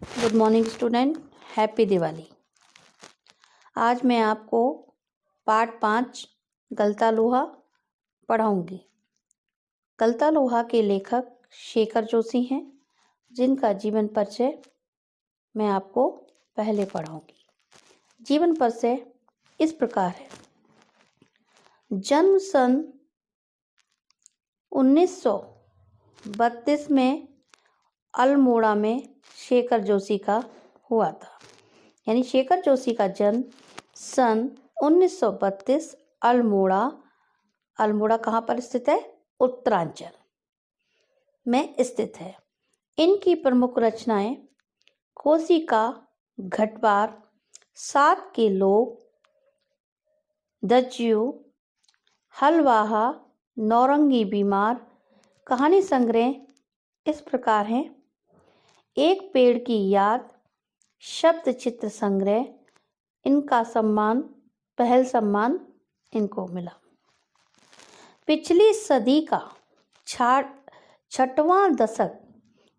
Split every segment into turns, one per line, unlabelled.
Good morning student, happy Diwali. आज मैं आपको पार्ट 5 गलता लोहा पढ़ाऊंगी। गलता लोहा के लेखक शेखर जोशी हैं, जिनका जीवन परिचय मैं आपको पहले पढ़ाऊंगी। जीवन परिचय इस प्रकार है। जन्म सन 1932 में अल्मोड़ा में शेखर जोशी का हुआ था। यानी शेखर जोशी का जन्म सन 1932 अल्मोड़ा कहाँ पर स्थित है? उत्तरांचल में स्थित है। इनकी प्रमुख रचनाएं कोशिका, घटवार, 7 के लोग, दज्यू, हलवाहा, नौरंगी बीमार। कहानी संग्रह इस प्रकार हैं। एक पेड़ की याद, शब्द चित्र संग्रह। इनका पहल सम्मान इनको मिला। पिछली सदी का 6वां दशक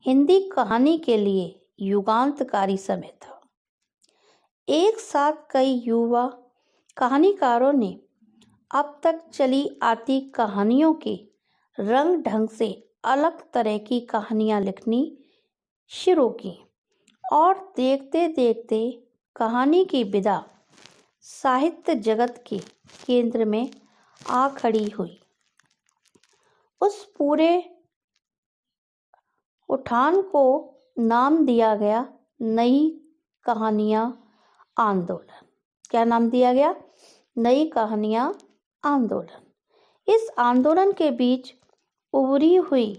हिंदी कहानी के लिए युगांतकारी समय था। एक साथ कई युवा कहानीकारों ने अब तक चली आती कहानियों के रंग ढंग से अलग तरह की कहानियां लिखनी शुरू की और देखते देखते कहानी की विधा साहित्य जगत के केंद्र में आ खड़ी हुई। उस पूरे उठान को नाम दिया गया नई कहानियां आंदोलन। क्या नाम दिया गया? नई कहानियां आंदोलन। इस आंदोलन के बीच उभरी हुई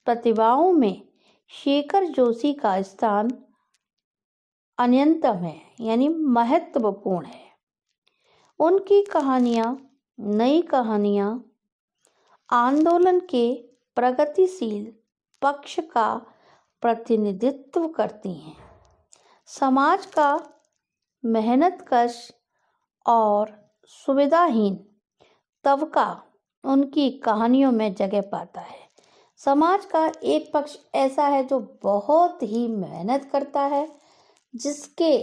प्रतिभाओं में शेखर जोशी का स्थान अन्यतम है, यानी महत्वपूर्ण है। उनकी कहानियां, नई कहानियां आंदोलन के प्रगतिशील पक्ष का प्रतिनिधित्व करती हैं। समाज का मेहनतकश और सुविधाहीन तबका उनकी कहानियों में जगह पाता है। समाज का एक पक्ष ऐसा है जो बहुत ही मेहनत करता है, जिसके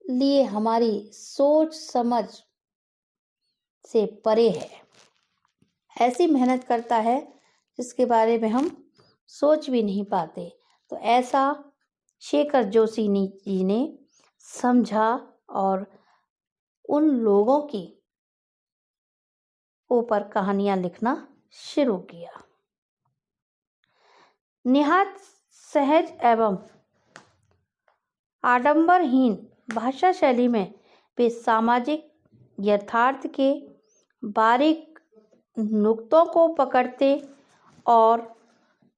लिए हमारी सोच समझ से परे है। ऐसी मेहनत करता है जिसके बारे में हम सोच भी नहीं पाते। तो ऐसा शेखर जोशी जी ने समझा और उन लोगों की ऊपर कहानियां लिखना शुरू किया। निहायत सहज एवं आडंबरहीन भाषा शैली में वे सामाजिक यथार्थ के बारीक नुक्तों को पकड़ते और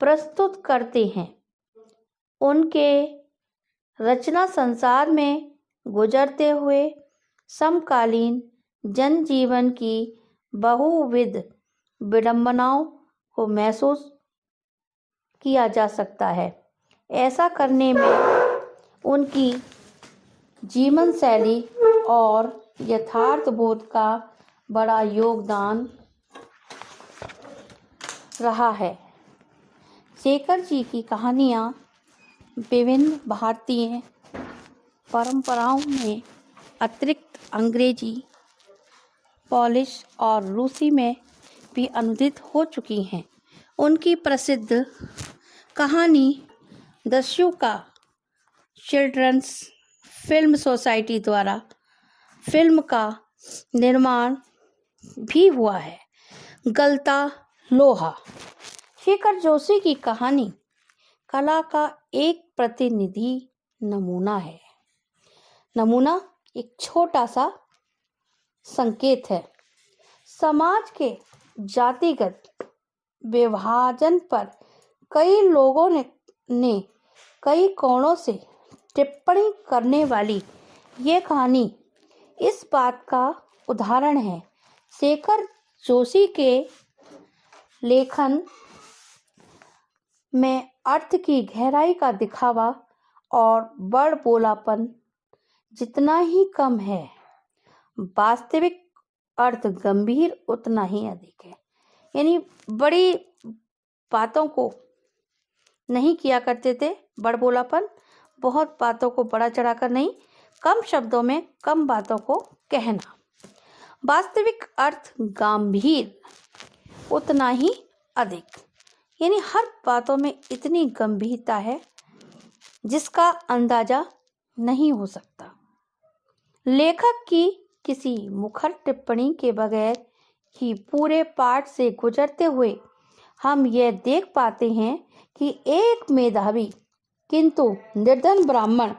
प्रस्तुत करते हैं। उनके रचना संसार में गुजरते हुए समकालीन जनजीवन की बहुविध विडंबनाओं को महसूस किया जा सकता है। ऐसा करने में उनकी जीवन शैली और यथार्थ बोध का बड़ा योगदान रहा है। शेखर जी की कहानियाँ विभिन्न भारतीय परंपराओं में अतिरिक्त अंग्रेजी, पोलिश और रूसी में भी अनुदित हो चुकी हैं। उनकी प्रसिद्ध कहानी दस्यु का चिल्ड्रंस फिल्म सोसाइटी द्वारा फिल्म का निर्माण भी हुआ है। गलता लोहा शेखर जोशी की कहानी कला का एक प्रतिनिधि नमूना है। नमूना एक छोटा सा संकेत है। समाज के जातिगत विभाजन पर कई लोगों ने कई कोणों से टिप्पणी करने वाली ये कहानी इस बात का उदाहरण है। शेखर जोशी के लेखन में अर्थ की गहराई का दिखावा और बड़बोलापन जितना ही कम है, वास्तविक अर्थ गंभीर उतना ही अधिक है। यानी बड़ी बातों को नहीं किया करते थे। बड़बोलापन, बहुत बातों को बड़ा चढ़ाकर नहीं, कम शब्दों में कम बातों को कहना। वास्तविक अर्थ गंभीर, उतना ही अधिक, यानी हर बातों में इतनी गंभीरता है जिसका अंदाजा नहीं हो सकता। लेखक की किसी मुखर टिप्पणी के बगैर ही पूरे पाठ से गुजरते हुए हम यह देख पाते हैं कि एक मेधावी किंतु निर्धन ब्राह्मण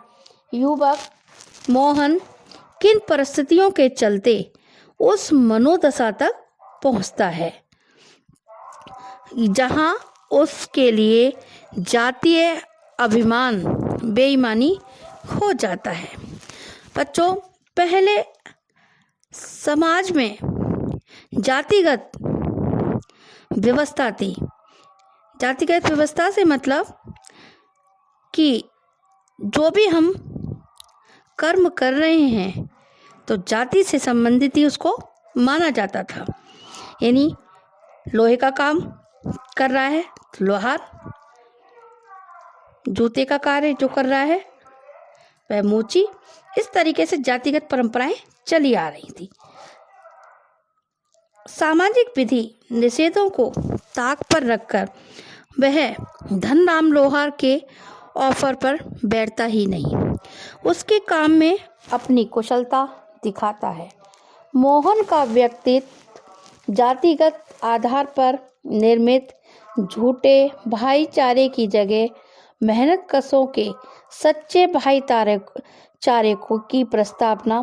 युवक मोहन किन परिस्थितियों के चलते उस मनोदशा तक पहुंचता है जहां उसके लिए जातीय अभिमान बेईमानी हो जाता है। बच्चों, पहले समाज में जातिगत व्यवस्था थी। जातिगत व्यवस्था से मतलब कि जो भी हम कर्म कर रहे हैं तो जाति से संबंधित ही उसको माना जाता था। यानी लोहे का काम कर रहा है तो लोहार, जूते का कार्य जो कर रहा है वह मोची। इस तरीके से जातिगत परंपराएं चली आ रही थी। सामाजिक विधि निषेधों को ताक पर रखकर वह धनराम लोहार के ऑफर पर बैठता ही नहीं, उसके काम में अपनी कुशलता दिखाता है। मोहन का व्यक्तित्व जातिगत आधार पर निर्मित झूठे भाईचारे की जगह मेहनत कशों के सच्चे भाईचारे की प्रस्तावना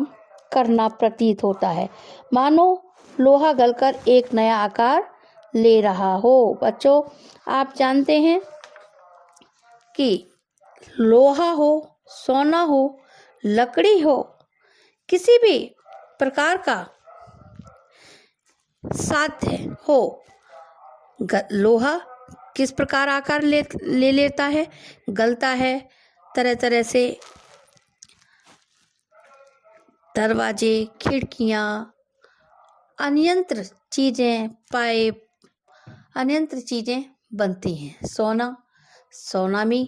करना प्रतीत होता है, मानो लोहा गलकर एक नया आकार ले रहा हो। बच्चों, आप जानते हैं कि लोहा हो, सोना हो, लकड़ी हो, किसी भी प्रकार का साध्य हो, लोहा किस प्रकार आकार ले लेता है, गलता है। तरह तरह से दरवाजे, खिड़कियां, अनियंत्र चीजें, पाइप, अनियंत्र चीजें बनती हैं। सोना भी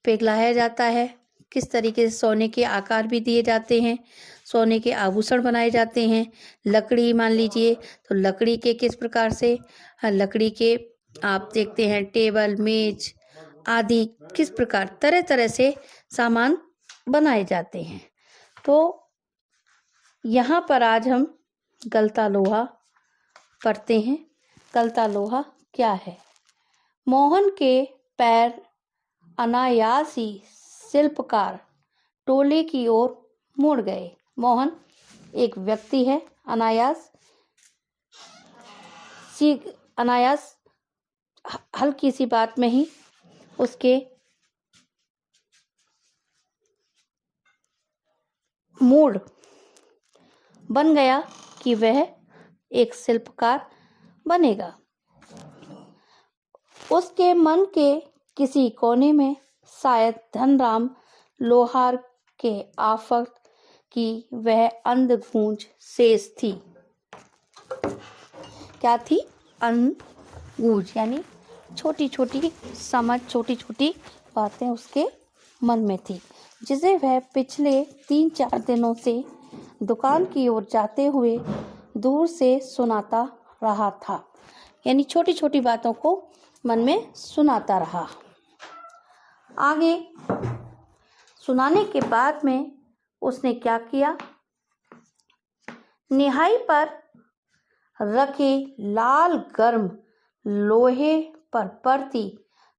पिघलाया जाता है। किस तरीके से सोने के आकार भी दिए जाते हैं, सोने के आभूषण बनाए जाते हैं। लकड़ी मान लीजिए तो लकड़ी के किस प्रकार से, लकड़ी के आप देखते हैं टेबल, मेज आदि किस प्रकार तरह तरह से सामान बनाए जाते हैं। तो यहाँ पर आज हम गलता लोहा पढ़ते हैं। गलता लोहा क्या है? मोहन के पैर अनायास ही शिल्पकार टोले की ओर मुड़ गए। मोहन एक व्यक्ति है, अनायास हल्की सी बात में ही उसके मूड बन गया कि वह एक शिल्पकार बनेगा। उसके मन के किसी कोने में शायद धनराम लोहार के आफत की वह अंधगूंज शेष थी। क्या थी? अंधगूंज, यानी छोटी छोटी समझ, छोटी छोटी बातें उसके मन में थी, जिसे वह पिछले 3-4 दिनों से दुकान की ओर जाते हुए दूर से सुनाता रहा था। यानी छोटी छोटी बातों को मन में सुनाता रहा। आगे सुनाने के बाद में उसने क्या किया? निहाई पर रखे लाल गर्म लोहे पर पड़ती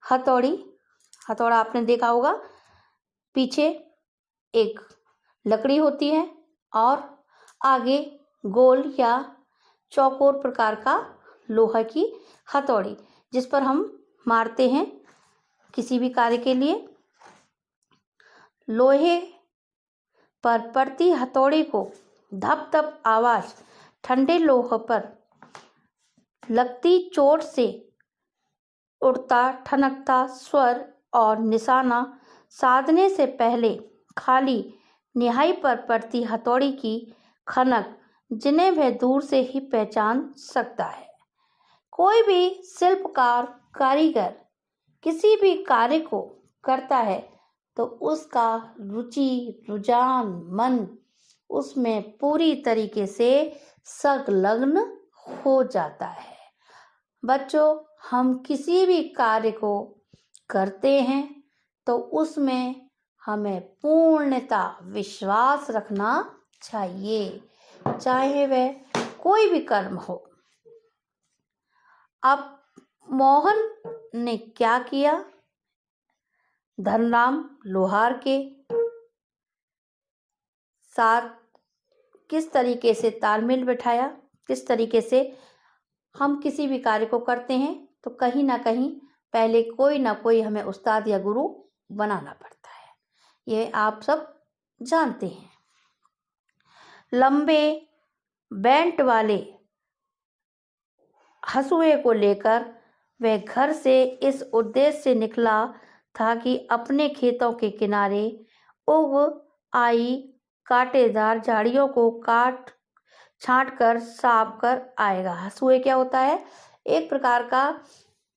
हथौड़ा आपने देखा होगा, पीछे एक लकड़ी होती है और आगे गोल या चौकोर प्रकार का लोहा की हथौड़ी, जिस पर हम मारते हैं किसी भी कार्य के लिए। लोहे पर पड़ती हथौड़ी को धप धप आवाज ठंडे लोहे पर लगती चोट से उड़ता ठनकता स्वर और निशाना साधने से पहले खाली निहाई पर पड़ती हथौड़ी की खनक, जिन्हें वह दूर से ही पहचान सकता है। कोई भी शिल्पकार कारीगर किसी भी कार्य को करता है तो उसका रुझान मन उसमें पूरी तरीके से संलग्न हो जाता है। बच्चों, हम किसी भी कार्य को करते हैं तो उसमें हमें पूर्णता विश्वास रखना चाहिए, चाहे वह कोई भी कर्म हो। अब मोहन ने क्या किया? धनराम लोहार के साथ किस तरीके से तालमेल बिठाया, किस तरीके से हम किसी भी कार्य को करते हैं तो कहीं ना कहीं पहले कोई ना कोई हमें उस्ताद या गुरु बनाना पड़ता है, ये आप सब जानते हैं। लंबे बेंट वाले हंसुए को लेकर वह घर से इस उद्देश्य से निकला था कि अपने खेतों के किनारे उग आई कांटेदार झाड़ियों को काट छांट कर साफ कर आएगा। हंसुए क्या होता है? एक प्रकार का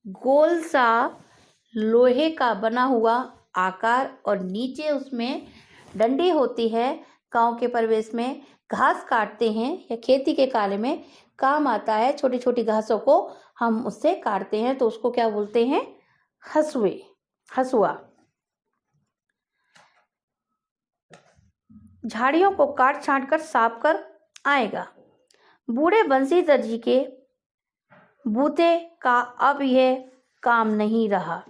गोल सा लोहे का बना हुआ आकार और नीचे उसमें डंडी होती है। गांव के परिवेश में घास काटते हैं या खेती के कार्य में काम आता है। छोटी छोटी घासों को हम उससे काटते हैं तो उसको क्या बोलते हैं? हंसुए, हंसुआ। झाड़ियों को काट छांट कर साफ कर आएगा। बूढ़े बंसीधर जी के बूते का अब यह काम नहीं रहा।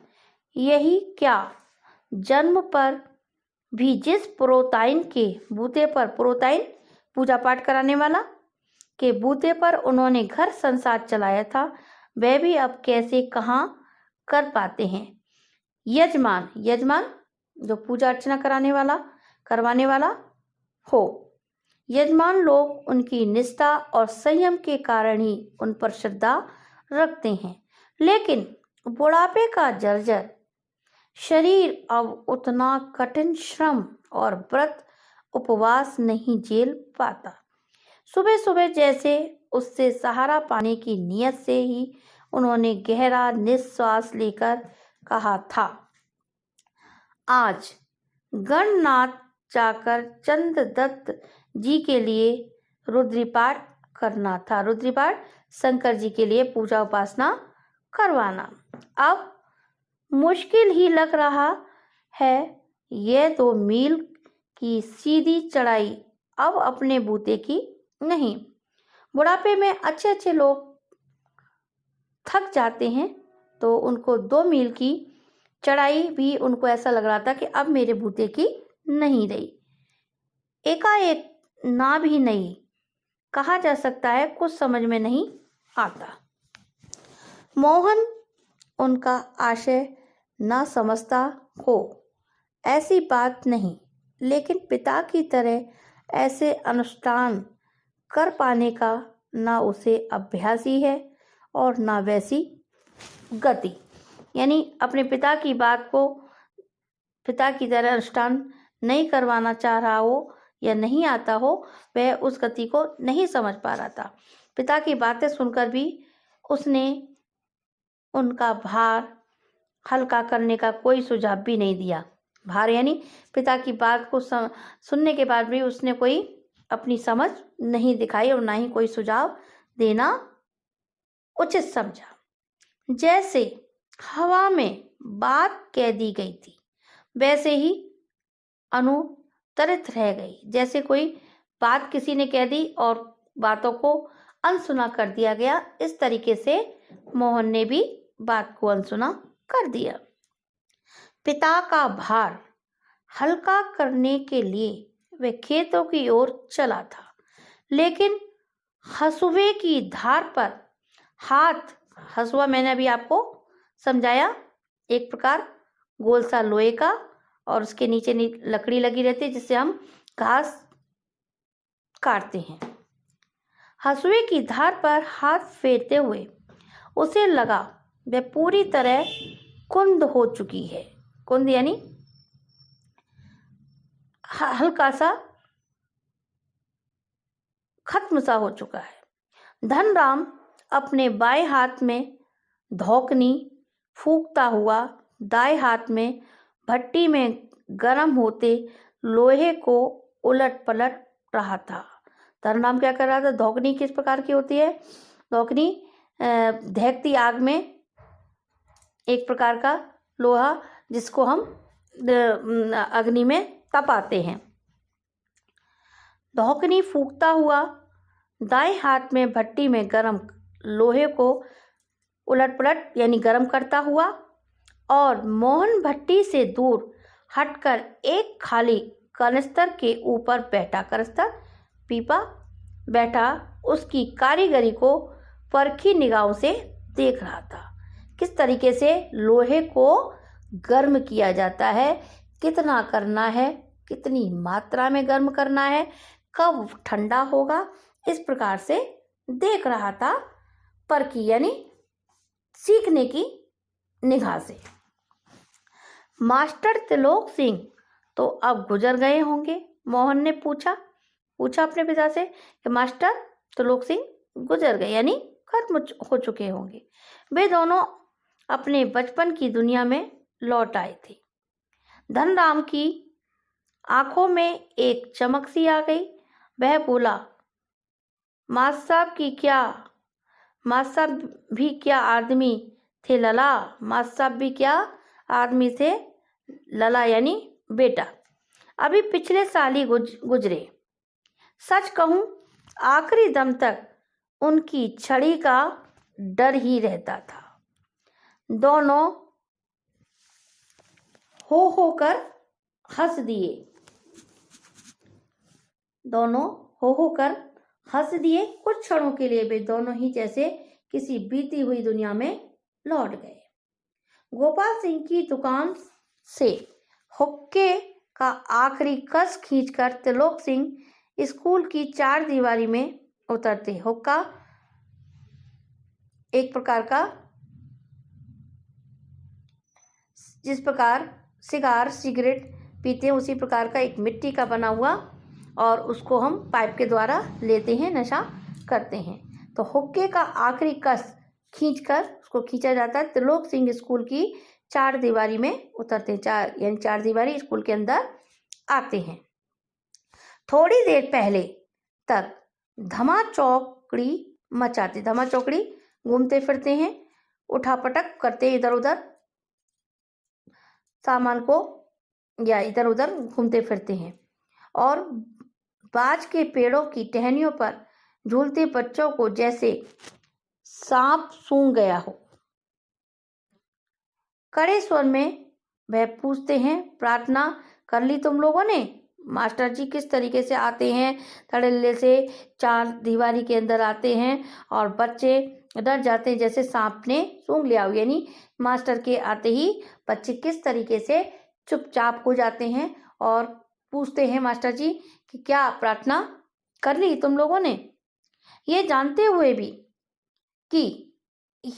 यही क्या, जन्म पर भी जिस पुरोहित के बूते पर, पुरोहित पूजा पाठ कराने वाला के बूते पर उन्होंने घर संसार चलाया था, वह भी अब कैसे कहाँ कर पाते हैं। यजमान, यजमान जो पूजा अर्चना कराने वाला, करवाने वाला हो। यजमान लोग उनकी निष्ठा और संयम के कारण ही उन पर श्रद्धा रखते हैं, लेकिन बुढ़ापे का जर्जर शरीर अब उतना कठिन श्रम और व्रत उपवास नहीं झेल पाता। सुबह सुबह जैसे उससे सहारा पाने की नियत से ही उन्होंने गहरा निश्वास लेकर कहा था, आज गणनाथ जाकर चंद्रदत्त जी के लिए रुद्रीपाठ करना था। रुद्रीपाठ शंकर जी के लिए पूजा उपासना करवाना अब मुश्किल ही लग रहा है। यह 2 मील की सीधी चढ़ाई अब अपने बूते की नहीं। बुढ़ापे में अच्छे अच्छे लोग थक जाते हैं तो उनको 2 मील की चढ़ाई भी उनको ऐसा लग रहा था कि अब मेरे बूते की नहीं रही। एकाएक ना भी नहीं कहा जा सकता है, कुछ समझ में नहीं आता। मोहन उनका आशय ना समझता हो, ऐसी बात नहीं, लेकिन पिता की तरह ऐसे अनुष्ठान कर पाने का ना उसे अभ्यास ही है और ना वैसी गति। यानी अपने पिता की बात को पिता की तरह अनुष्ठान नहीं करवाना चाह रहा हो या नहीं आता हो, वह उस गति को नहीं समझ पा रहा था। पिता की बातें सुनकर भी उसने उनका भार हल्का करने का कोई सुझाव भी नहीं दिया। भार यानी पिता की बात को सुनने के बाद भी उसने कोई अपनी समझ नहीं दिखाई और ना ही कोई सुझाव देना उचित समझा। जैसे हवा में बात कह दी गई थी वैसे ही अनुत्तरित रह गई। जैसे कोई बात किसी ने कह दी और बातों को अनसुना कर दिया गया, इस तरीके से मोहन ने भी बात को अनसुना कर दिया। पिता का भार हल्का करने के लिए वह खेतों की ओर चला था, लेकिन हंसुए की धार पर हाथ, हंसुआ मैंने अभी आपको समझाया, एक प्रकार गोल सा लोहे का और उसके नीचे लकड़ी लगी रहती है जिससे हम घास काटते हैं। हंसुए की धार पर हाथ फेरते हुए उसे लगा वह पूरी तरह कुंद हो चुकी है। कुंद यानी हल्का सा खत्म सा हो चुका है। धनराम अपने बाएं हाथ में धौकनी फूंकता हुआ दाएं हाथ में भट्टी में गर्म होते लोहे को उलट पलट रहा था। धनराम क्या कर रहा था? धौकनी किस प्रकार की होती है? धौकनी दहकती आग में एक प्रकार का लोहा जिसको हम अग्नि में तपाते हैं। धौकनी फूंकता हुआ दाएं हाथ में भट्टी में गर्म लोहे को उलट पलट यानी गर्म करता हुआ, और मोहन भट्टी से दूर हटकर एक खाली कनस्तर के ऊपर बैठा, कनस्तर पीपा बैठा उसकी कारीगरी को परखी निगाहों से देख रहा था। किस तरीके से लोहे को गर्म किया जाता है, कितना करना है, कितनी मात्रा में गर्म करना है, कब ठंडा होगा, इस प्रकार से देख रहा था। परखी यानी सीखने की निगाह से। मास्टर त्रिलोक सिंह तो अब गुजर गए होंगे? मोहन ने पूछा अपने पिता से कि मास्टर त्रिलोक सिंह गुजर गए यानी खत्म हो चुके होंगे। वे दोनों अपने बचपन की दुनिया में लौट आए थे। धनराम की आंखों में एक चमक सी आ गई। वह बोला, मास्टर साहब भी क्या आदमी थे लला, मास्टर साहब भी क्या आदमी थे लला यानी बेटा, अभी पिछले साल ही गुजरे। सच कहूं आखिरी दम तक उनकी छड़ी का डर ही रहता था। दोनों होकर हंस दिए। कुछ क्षणों के लिए वे दोनों ही जैसे किसी बीती हुई दुनिया में लौट गए। गोपाल सिंह की दुकान से हुक्के का आखिरी कस खींचकर त्रिलोक सिंह स्कूल की चार दीवारी में उतरते। हुक्का एक प्रकार का, जिस प्रकार सिगरेट पीते हैं उसी प्रकार का एक मिट्टी का बना हुआ, और उसको हम पाइप के द्वारा लेते हैं, नशा करते हैं। तो हुक्के का आखिरी कस खींचकर उसको खींचा जाता है। त्रिलोक सिंह स्कूल की चार दीवारी में उतरते हैं, चार दीवारी स्कूल के अंदर आते हैं। थोड़ी देर पहले तक धमा चौकड़ी मचाते, धमा चौकड़ी घूमते फिरते हैं, उठापटक करते इधर उधर सामान को, या इधर उधर घूमते फिरते हैं, और बाज के पेड़ों की टहनियों पर झूलते बच्चों को जैसे सांप सूंघ गया हो। कड़े स्वर में वह पूछते हैं, प्रार्थना कर ली तुम लोगों ने? मास्टर जी किस तरीके से आते हैं, धड़ल्ले से चार दीवारी के अंदर आते हैं और बच्चे डर जाते हैं जैसे सांप ने सूंघ लिया हो। यानी मास्टर के आते ही बच्चे किस तरीके से चुपचाप हो जाते हैं और पूछते हैं मास्टर जी कि क्या प्रार्थना कर ली तुम लोगों ने, ये जानते हुए भी कि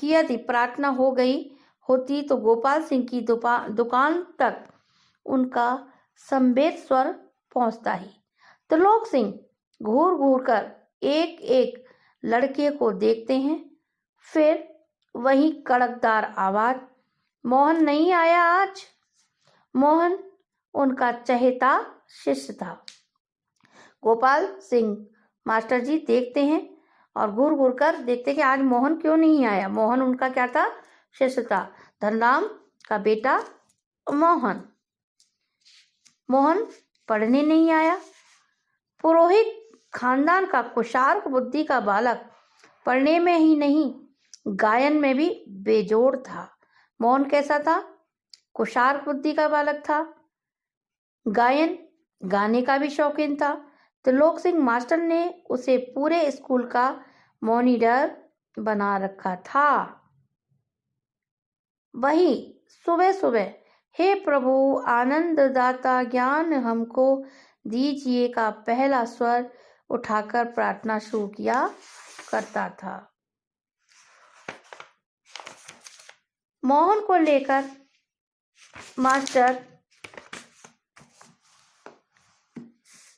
यदि प्रार्थना हो गई होती तो गोपाल सिंह की दुकान तक उनका संवेद स्वर पहुंचता ही। त्रिलोक सिंह घूर घूर कर एक एक लड़के को देखते हैं, फिर वही कड़कदार आवाज, मोहन नहीं आया आज। मोहन उनका चहेता शिष्य था। गोपाल सिंह मास्टर जी देखते हैं और घूर घूर कर देखते कि आज मोहन क्यों नहीं आया। मोहन उनका क्या था? शिष्य था। धनराम का बेटा मोहन पढ़ने नहीं आया। पुरोहित खानदान का कुशार्क बुद्धि का बालक पढ़ने में ही नहीं गायन में भी बेजोड़ था। मोहन कैसा था? कुशार्क बुद्धि का बालक था, गाने का भी शौकीन था। त्रिलोक सिंह मास्टर ने उसे पूरे स्कूल का मॉनिटर बना रखा था। वही सुबह सुबह हे प्रभु आनंद दाता ज्ञान हमको दीजिए का पहला स्वर उठाकर प्रार्थना शुरू किया करता था। मोहन को लेकर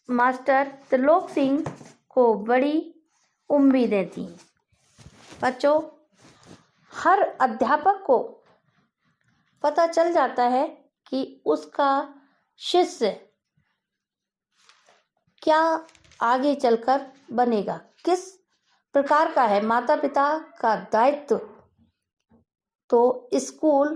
मास्टर त्रिलोक सिंह को बड़ी उम्मीदें थीं। बच्चों, हर अध्यापक को पता चल जाता है कि उसका शिष्य क्या आगे चलकर बनेगा, किस प्रकार का है। माता पिता का दायित्व तो स्कूल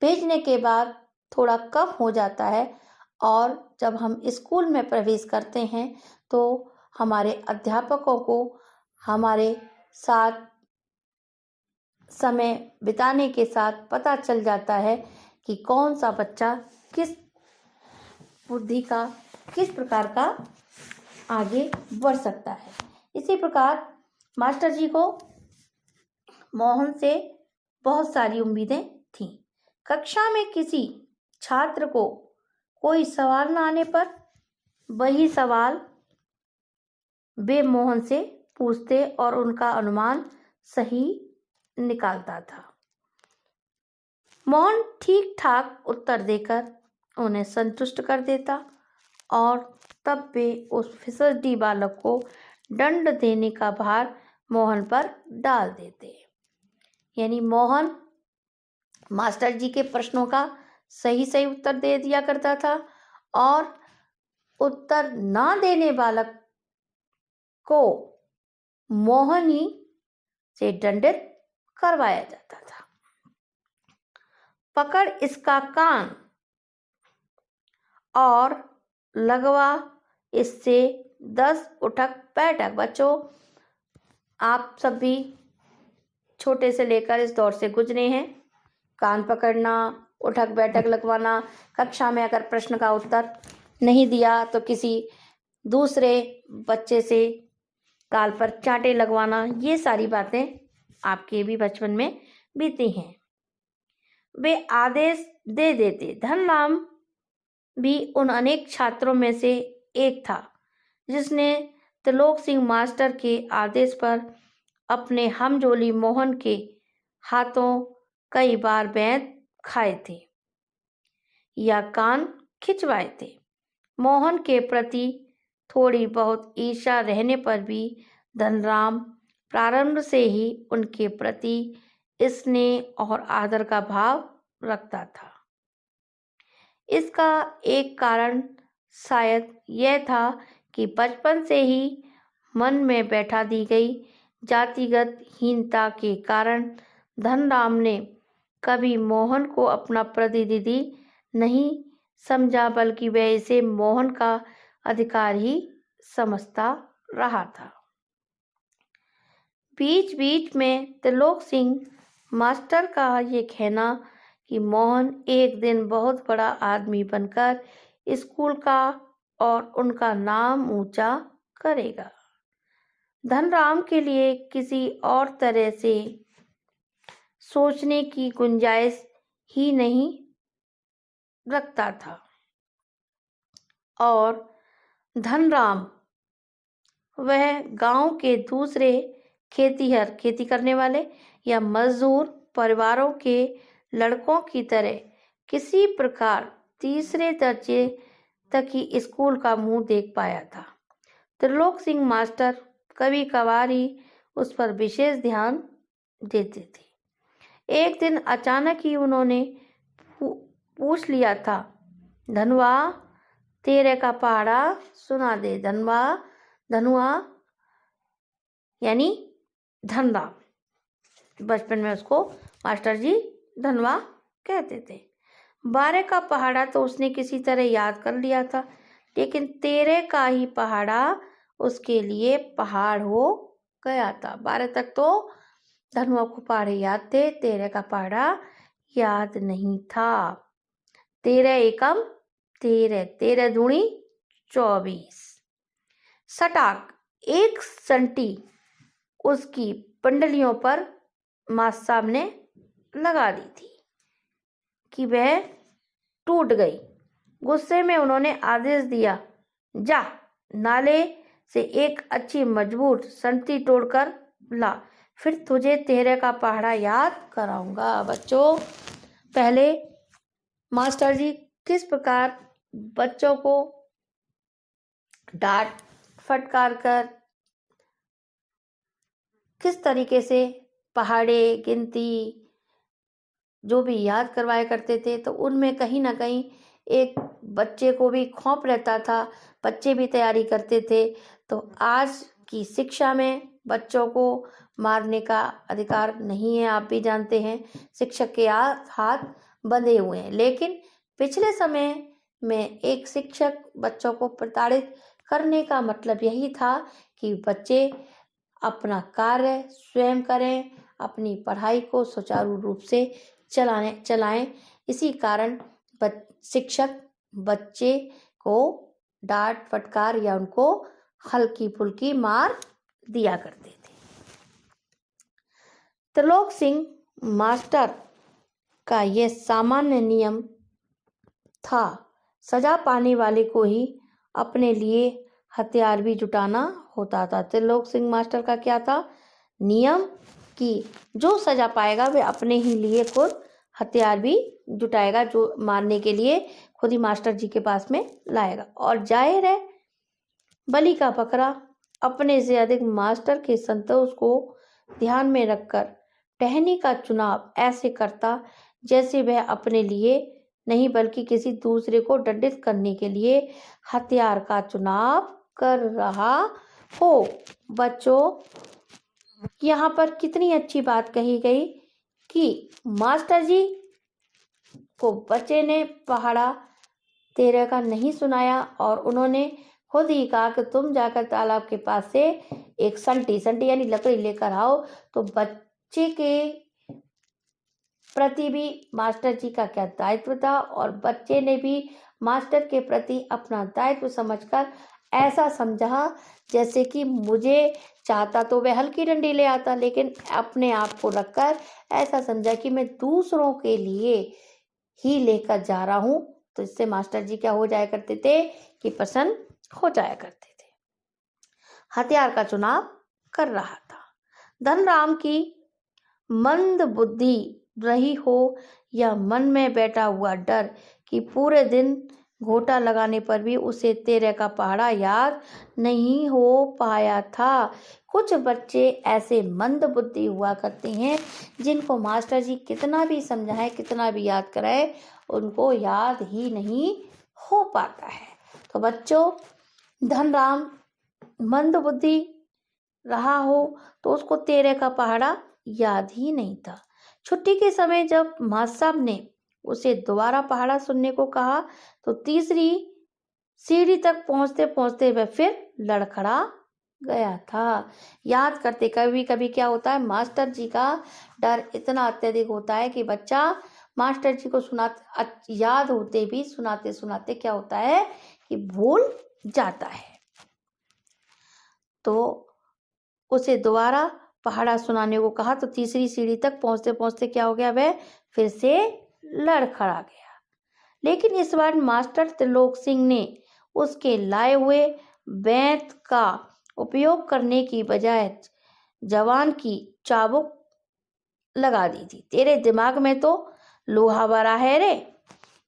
भेजने के बाद थोड़ा कम हो जाता है, और जब हम स्कूल में प्रवेश करते हैं तो हमारे अध्यापकों को हमारे साथ समय बिताने के साथ पता चल जाता है कि कौन सा बच्चा किस बुद्धि का, किस प्रकार का आगे बढ़ सकता है। इसी प्रकार मास्टर जी को मोहन से बहुत सारी उम्मीदें थीं। कक्षा में किसी छात्र को कोई सवाल न आने पर वही सवाल वे मोहन से पूछते और उनका अनुमान सही निकालता था। मोहन ठीक ठाक उत्तर देकर उन्हें संतुष्ट कर देता और तब वे उस फिसड्डी बालक को दंड देने का भार मोहन पर डाल देते। यानी मोहन मास्टर जी के प्रश्नों का सही सही उत्तर दे दिया करता था और उत्तर ना देने बालक को मोहन ही से दंडित करवाया जाता था। पकड़ इसका कान और लगवा इससे 10 उठक बैठक। बच्चों, आप सब भी छोटे से लेकर इस दौर से गुजरे हैं। कान पकड़ना, उठक बैठक लगवाना, कक्षा में अगर प्रश्न का उत्तर नहीं दिया तो किसी दूसरे बच्चे से गाल पर चांटे लगवाना, ये सारी बातें आपके भी बचपन में बीती हैं। वे आदेश दे देते। धनराम भी उन अनेक छात्रों में से एक था जिसने त्रिलोक सिंह मास्टर के आदेश पर अपने हमजोली मोहन के हाथों कई बार बैंत खाए थे या कान खिंचवाए थे। मोहन के प्रति थोड़ी बहुत ईर्ष्या रहने पर भी धनराम प्रारंभ से ही उनके प्रति स्नेह और आदर का भाव रखता था। इसका एक कारण शायद यह था कि बचपन से ही मन में बैठा दी गई जातिगत हीनता के कारण धनराम ने कभी मोहन को अपना प्रतिनिधि नहीं समझा, बल्कि वह इसे मोहन का अधिकार ही समझता रहा था। बीच बीच में त्रिलोक सिंह मास्टर का ये कहना कि मोहन एक दिन बहुत बड़ा आदमी बनकर स्कूल का और उनका नाम ऊंचा करेगा, धनराम के लिए किसी और तरह से सोचने की गुंजाइश ही नहीं रखता था। और धनराम वह गांव के दूसरे खेतीहर, खेती करने वाले या मजदूर परिवारों के लड़कों की तरह किसी प्रकार तीसरे दर्जे तक ही स्कूल का मुंह देख पाया था। त्रिलोक सिंह मास्टर कभी कभार ही उस पर विशेष ध्यान देते थे। एक दिन अचानक ही उन्होंने पूछ लिया था, धनवा तेरे का पहाड़ा सुना दे। धनुआ यानी धनराम। बचपन में उसको मास्टर जी धनवा कहते थे। बारे का पहाड़ा तो उसने किसी तरह याद कर लिया था, लेकिन तेरे का ही पहाड़ा उसके लिए पहाड़ हो गया था। 12 तक तो धनुआ को पहाड़े याद थे, तेरे का पहाड़ा याद नहीं था। 13 एकम 13, 13 दूनी 24। सटाक 1 संटी उसकी पंडलियों पर मास्टर साहब ने लगा दी थी कि वह टूट गई। गुस्से में उन्होंने आदेश दिया, जा नाले से एक अच्छी मजबूत संटी तोड़कर ला, फिर तुझे तेरे का पहाड़ा याद कराऊंगा। बच्चों, पहले मास्टर जी किस प्रकार बच्चों को डांट फटकार कर किस तरीके से पहाड़े गिनती जो भी याद करवाया करते थे तो उनमें कहीं ना कहीं एक बच्चे को भी खौफ रहता था, बच्चे भी तैयारी करते थे। तो आज की शिक्षा में बच्चों को मारने का अधिकार नहीं है, आप भी जानते हैं, शिक्षक के हाथ बंधे हुए हैं। लेकिन पिछले समय में एक शिक्षक बच्चों को प्रताड़ित करने का मतलब यही था कि बच्चे अपना कार्य स्वयं करें, अपनी पढ़ाई को सुचारू रूप से चलाएं। इसी कारण शिक्षक बच्चे को डांट फटकार या उनको हल्की फुल्की मार दिया करते थे। त्रिलोक सिंह मास्टर का यह सामान्य नियम था। सजा पाने वाले को ही अपने लिए हथियार भी जुटाना होता था। त्रिलोक सिंह मास्टर का क्या था नियम कि जो सजा पाएगा वे अपने ही लिए खुद हथियार भी जुटाएगा, जो मारने के लिए खुद ही मास्टर जी के पास में लाएगा। और जाहिर है बलि का बकरा अपने से अधिक मास्टर के संतोष को ध्यान में रखकर टहनी का चुनाव ऐसे करता जैसे वह अपने लिए नहीं बल्कि किसी दूसरे को दंडित करने के लिए हथियार का चुनाव कर रहा हो। बच्चों, यहाँ पर कितनी अच्छी बात कही गई कि मास्टर जी को बच्चे ने पहाड़ा तेरह का नहीं सुनाया और उन्होंने खुद ही कहा कि तुम जाकर तालाब के पास से एक संटी यानी लकड़ी लेकर आओ। तो बच्चे के प्रति भी मास्टर जी का क्या दायित्व था और बच्चे ने भी मास्टर के प्रति अपना दायित्व समझकर ऐसा समझा जैसे कि मुझे चाहता तो वह हल्की डंडी ले आता, लेकिन अपने आप को रखकर ऐसा समझा कि मैं दूसरों के लिए ही लेकर जा रहा हूं। तो इससे मास्टर जी क्या हो जाया करते थे कि प्रसन्न हो जाया करते थे। हथियार का चुनाव कर रहा था। धनराम की मंद बुद्धि रही हो या मन में बैठा हुआ डर कि पूरे दिन घोटा लगाने पर भी उसे तेरह का पहाड़ा याद नहीं हो पाया था। कुछ बच्चे ऐसे मंद बुद्धि हुआ करते हैं जिनको मास्टर जी कितना भी समझाए, कितना भी याद कराए, उनको याद ही नहीं हो पाता है। तो बच्चों, धनराम मंद बुद्धि रहा हो तो उसको तेरह का पहाड़ा याद ही नहीं था। छुट्टी के समय जब मास्टर साहब ने उसे दोबारा पहाड़ा सुनने को कहा तो तीसरी सीढ़ी तक पहुंचते पहुंचते वह फिर लड़खड़ा गया था। याद करते कभी कभी क्या होता है, मास्टर जी का डर इतना अत्यधिक होता है कि बच्चा मास्टर जी को याद होते भी सुनाते सुनाते क्या होता है कि भूल जाता है। तो उसे दोबारा पहाड़ा सुनाने को कहा तो तीसरी सीढ़ी तक पहुंचते पहुंचते क्या हो गया, वह फिर से लड़खड़ा गया। लेकिन इस बार मास्टर त्रिलोक सिंह ने उसके लाए हुए बेंत का उपयोग करने की बजाय जवान की चाबुक लगा दी थी। तेरे दिमाग में तो लोहा भरा है रे,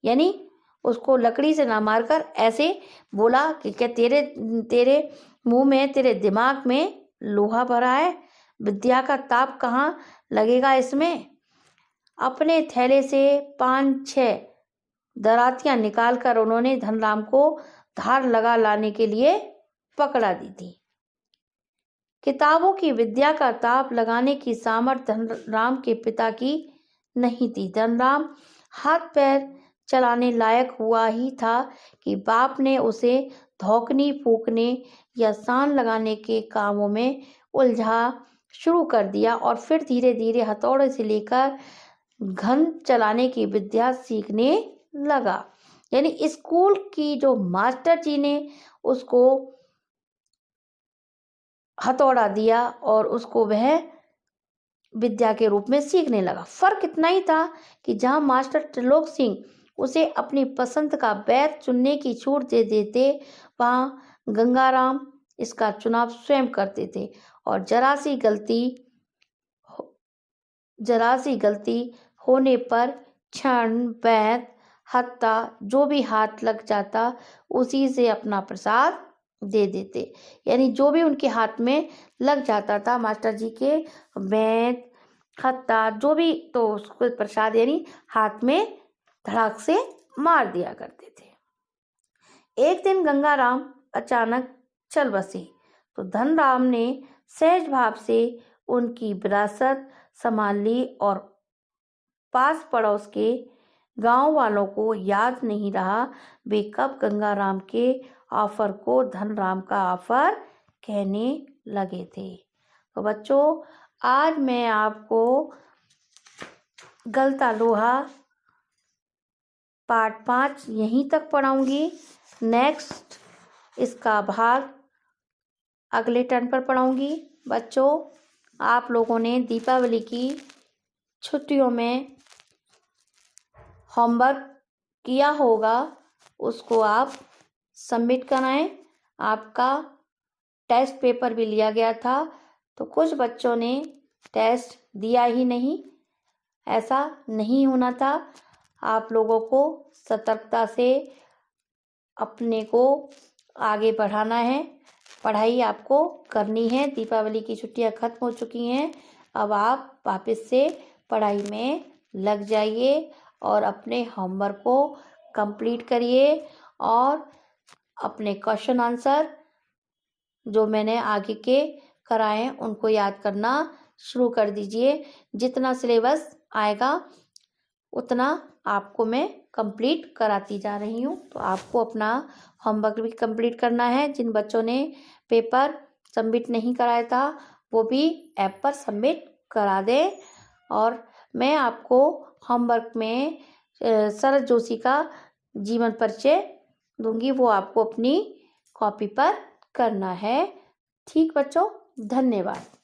यानी उसको लकड़ी से ना मारकर ऐसे बोला कि क्या तेरे मुंह में, तेरे दिमाग में लोहा भरा है, विद्या का ताप कहाँ लगेगा इसमें। अपने थैले से 5-6 दरातियां निकालकर उन्होंने धनराम को धार लगा लाने के लिए पकड़ा दी थी। किताबों की विद्या का ताप लगाने की सामर्थ्य धनराम के पिता की नहीं थी। धनराम हाथ पैर चलाने लायक हुआ ही था कि बाप ने उसे धौकनी फूकने या सान लगाने के कामों में उलझा शुरू कर दिया और फिर धीरे धीरे हथौड़े से लेकर घन चलाने की विद्या सीखने लगा। यानी स्कूल की जो मास्टर जी ने उसको हथौड़ा दिया और उसको वह विद्या के रूप में सीखने लगा। फर्क इतना ही था कि जहां मास्टर त्रिलोक सिंह उसे अपनी पसंद का बैत चुनने की छूट दे देते, वहां गंगाराम इसका चुनाव स्वयं करते थे और जरा सी गलती होने पर क्षण बैत हत्ता जो भी हाथ लग जाता उसी से अपना प्रसाद दे देते। यानी जो भी उनके हाथ में लग जाता था, मास्टर जी के बैत हत्ता जो भी, तो उसको प्रसाद यानी हाथ में धड़ाक से मार दिया करते थे। एक दिन गंगाराम अचानक चल बसे तो धनराम ने सहज भाव से उनकी विरासत संभाल ली और पास पड़ोस के गांव वालों को याद नहीं रहा वे कब गंगाराम के ऑफर को धनराम का ऑफर कहने लगे थे। तो बच्चों, आज मैं आपको गलता लोहा पार्ट 5 यहीं तक पढ़ाऊंगी। नेक्स्ट इसका भाग अगले टर्न पर पढ़ाऊंगी। बच्चों, आप लोगों ने दीपावली की छुट्टियों में होमवर्क किया होगा, उसको आप सबमिट कराएं। आपका टेस्ट पेपर भी लिया गया था, तो कुछ बच्चों ने टेस्ट दिया ही नहीं। ऐसा नहीं होना था। आप लोगों को सतर्कता से अपने को आगे बढ़ाना है। पढ़ाई आपको करनी है। दीपावली की छुट्टियां खत्म हो चुकी हैं। अब आप वापस से पढ़ाई में लग जाइए और अपने होमवर्क को कंप्लीट करिए और अपने क्वेश्चन आंसर जो मैंने आगे के कराए हैं उनको याद करना शुरू कर दीजिए। जितना सिलेबस आएगा उतना आपको मैं कंप्लीट कराती जा रही हूँ। तो आपको अपना होमवर्क भी कंप्लीट करना है। जिन बच्चों ने पेपर सबमिट नहीं कराया था वो भी ऐप पर सबमिट करा दें। और मैं आपको होमवर्क में शरद जोशी का जीवन परिचय दूंगी, वो आपको अपनी कॉपी पर करना है। ठीक बच्चों, धन्यवाद।